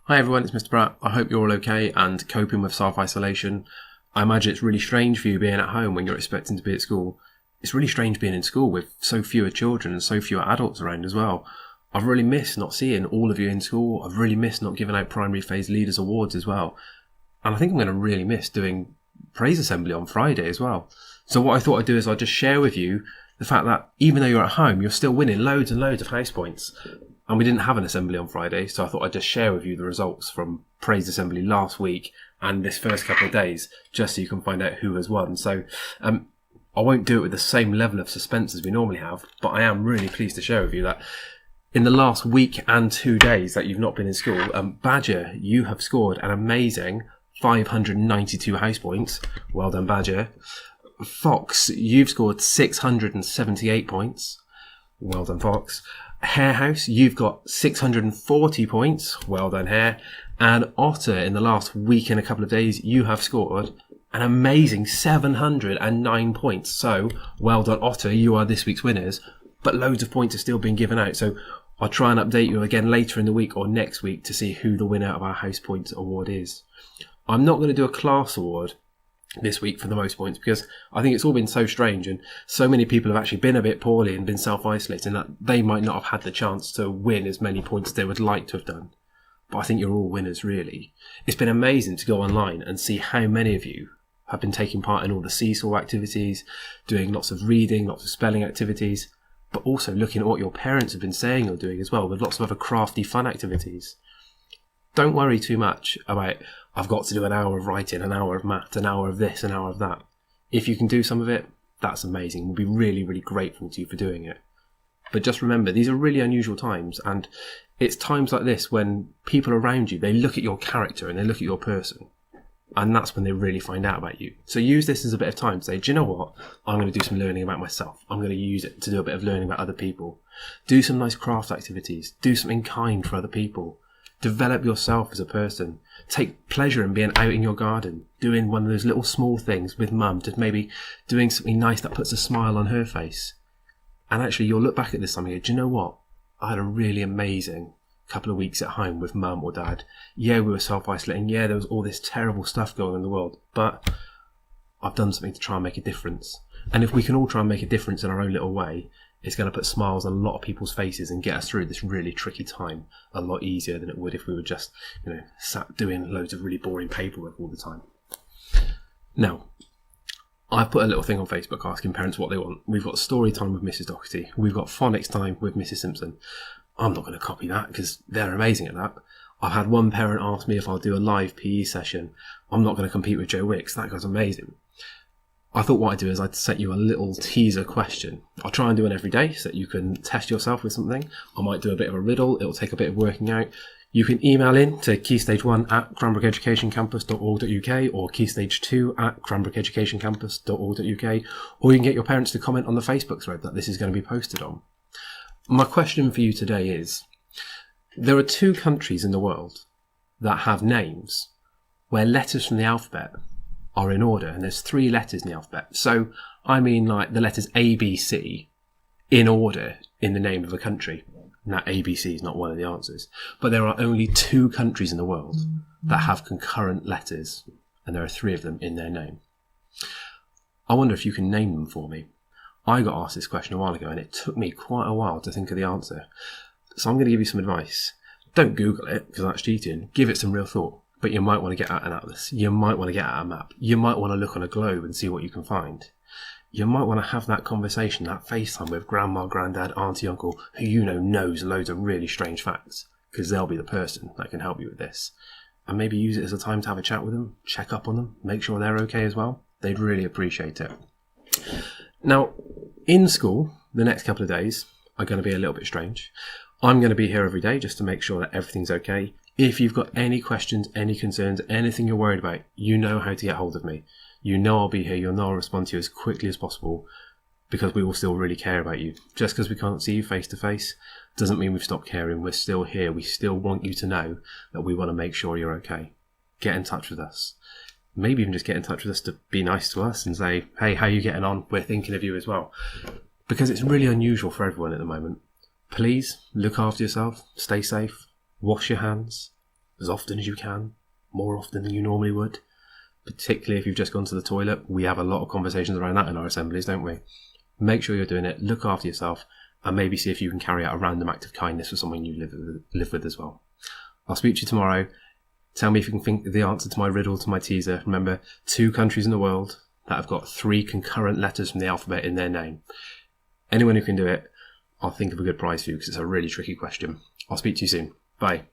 Hi everyone, it's Mr Pratt. I hope you're all okay and coping with self-isolation. I imagine it's really strange for you being at home when you're expecting to be at school. It's really strange being in school with so fewer children and so fewer adults around as well. I've really missed not seeing all of you in school. I've really missed not giving out primary phase leaders awards as well. And I think I'm going to really miss doing praise assembly on Friday as well. So what I thought I'd do is I'd just share with you the fact that even though you're at home, you're still winning loads and loads of house points. And we didn't have an assembly on Friday, so I thought I'd just share with you the results from praise assembly last week and this first couple of days, just so you can find out who has won. So I won't do it with the same level of suspense as we normally have, but I am really pleased to share with you that in the last week and 2 days that you've not been in school, Badger, you have scored an amazing 592 house points. Well done, Badger. Fox, you've scored 678 points. Well done, Fox. Hare House, you've got 640 points. Well done, Hare. And Otter, in the last week and a couple of days, you have scored an amazing 709 points. So, well done, Otter. You are this week's winners. But loads of points are still being given out. So, I'll try and update you again later in the week or next week to see who the winner of our House Points Award is. I'm not going to do a class award this week for the most points because I think it's all been so strange and so many people have actually been a bit poorly and been self-isolating that they might not have had the chance to win as many points as they would like to have done. But I think you're all winners, really. It's been amazing to go online and see how many of you have been taking part in all the seesaw activities, doing lots of reading, lots of spelling activities, but also looking at what your parents have been saying or doing as well, with lots of other crafty fun activities. Don't worry too much about, I've got to do an hour of writing, an hour of math, an hour of this, an hour of that. If you can do some of it, that's amazing. We'll be really, really grateful to you for doing it. But just remember, these are really unusual times, and it's times like this when people around you, they look at your character and they look at your person, and that's when they really find out about you. So use this as a bit of time to say, do you know what? I'm going to do some learning about myself. I'm going to use it to do a bit of learning about other people. Do some nice craft activities. Do something kind for other people. Develop yourself as a person. Take pleasure in being out in your garden, doing one of those little small things with mum, just maybe doing something nice that puts a smile on her face. And actually you'll look back at this time and go, do you know what? I had a really amazing couple of weeks at home with mum or dad. Yeah, we were self-isolating. Yeah, there was all this terrible stuff going on in the world, but I've done something to try and make a difference. And if we can all try and make a difference in our own little way, it's going to put smiles on a lot of people's faces and get us through this really tricky time a lot easier than it would if we were just, sat doing loads of really boring paperwork all the time. Now, I've put a little thing on Facebook asking parents what they want. We've got story time with Mrs Doherty. We've got phonics time with Mrs Simpson. I'm not going to copy that because they're amazing at that. I've had one parent ask me if I'll do a live PE session. I'm not going to compete with Joe Wicks. That guy's amazing. I thought what I'd do is I'd set you a little teaser question. I'll try and do one every day so that you can test yourself with something. I might do a bit of a riddle. It'll take a bit of working out. You can email in to keystage1@cranbrookeducationcampus.org.uk or keystage2@cranbrookeducationcampus.org.uk, or you can get your parents to comment on the Facebook thread that this is going to be posted on. My question for you today is, there are 2 countries in the world that have names where letters from the alphabet are in order, and there's 3 letters in the alphabet. So I mean like the letters A, B, C in order in the name of a country. Now ABC is not one of the answers, but there are only 2 countries in the world that have concurrent letters, and there are 3 of them in their name. I wonder if you can name them for me. I got asked this question a while ago and it took me quite a while to think of the answer. So I'm going to give you some advice. Don't Google it because that's cheating. Give it some real thought. But you might want to get out an atlas. You might want to get out a map. You might want to look on a globe and see what you can find. You might want to have that conversation, that FaceTime with grandma, granddad, auntie, uncle, who you know knows loads of really strange facts, because they'll be the person that can help you with this. And maybe use it as a time to have a chat with them, check up on them, make sure they're okay as well. They'd really appreciate it. Now, in school, the next couple of days are going to be a little bit strange. I'm going to be here every day just to make sure that everything's okay. If you've got any questions, any concerns, anything you're worried about, you know how to get hold of me. You know I'll be here. You'll know I'll respond to you as quickly as possible because we will still really care about you. Just because we can't see you face to face doesn't mean we've stopped caring. We're still here. We still want you to know that we want to make sure you're okay. Get in touch with us. Maybe even just get in touch with us to be nice to us and say, hey, how are you getting on? We're thinking of you as well. Because it's really unusual for everyone at the moment. Please look after yourself. Stay safe. Wash your hands. as often as you can, more often than you normally would. Particularly if you've just gone to the toilet. We have a lot of conversations around that in our assemblies, don't we? Make sure you're doing it, look after yourself, and maybe see if you can carry out a random act of kindness for someone you live with as well. I'll speak to you tomorrow. Tell me if you can think of the answer to my riddle, to my teaser. Remember, 2 countries in the world that have got 3 concurrent letters from the alphabet in their name. Anyone who can do it, I'll think of a good prize for you because it's a really tricky question. I'll speak to you soon. Bye.